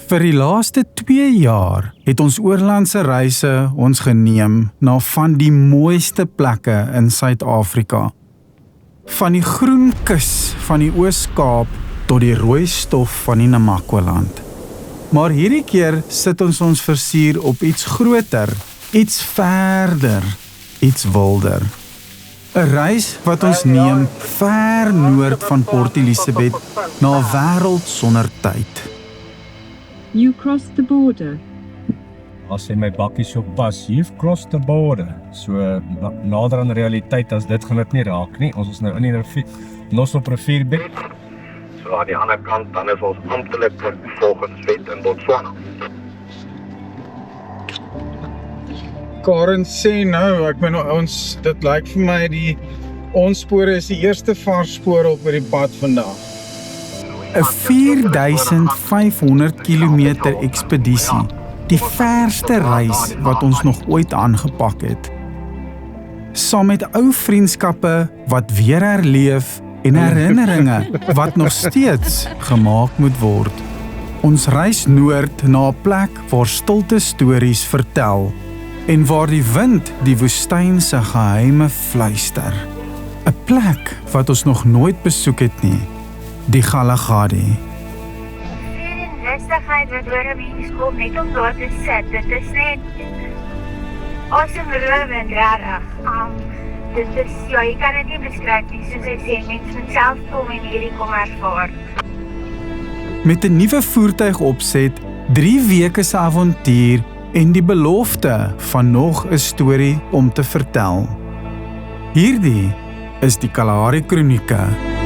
Vir die laaste 2 jaar het ons oorlandse reise ons geneem na van die mooiste plekke in Suid-Afrika. Van die groen kus van die Oos-Kaap tot die rooi stof van die Namakwa-land. Maar hierdie keer sit ons versier op iets groter, iets verder, iets wilder. 'n Reis wat ons neem ver noord van Port Elizabeth na 'n wêreld sonder tyd. You crossed the border. As hy my bakkies op pas, you've crossed the border. So nader aan realiteit as dit gaan dit nie raak nie. Ons is nou in die rivier, Nosop rivierbed. So aan die ander kant dan is ons amptelik volgens wet in Botswana. Karen sê nou, ek bedoel dit lyk vir my ons spore is die eerste varsspore op die pad vandag. 'n 4500 kilometer ekspedisie, die verste reis wat ons nog ooit aangepak het. Saam met ou vriendskappe wat weer herleef en herinneringe wat nog steeds gemaak moet word. Ons reis noord na 'n plek waar stilte stories vertel en waar die wind die woestyn se geheime fluister. 'n Plek wat ons nog nooit besoek het nie, die Kalahari. Rustigheid wat oor 'n mens kom net om daar te sit. Dit is net asemrowend, regtig. Dit is, ja, jy kan dit nie beskryf nie, soos ek sê, mens moet self kom en hierdie kom ervaar. Met 'n nuwe voertuig opset, 3 weke se avontuur en die belofte van nog 'n storie om te vertel. Hierdie is die Kalahari Kronieke.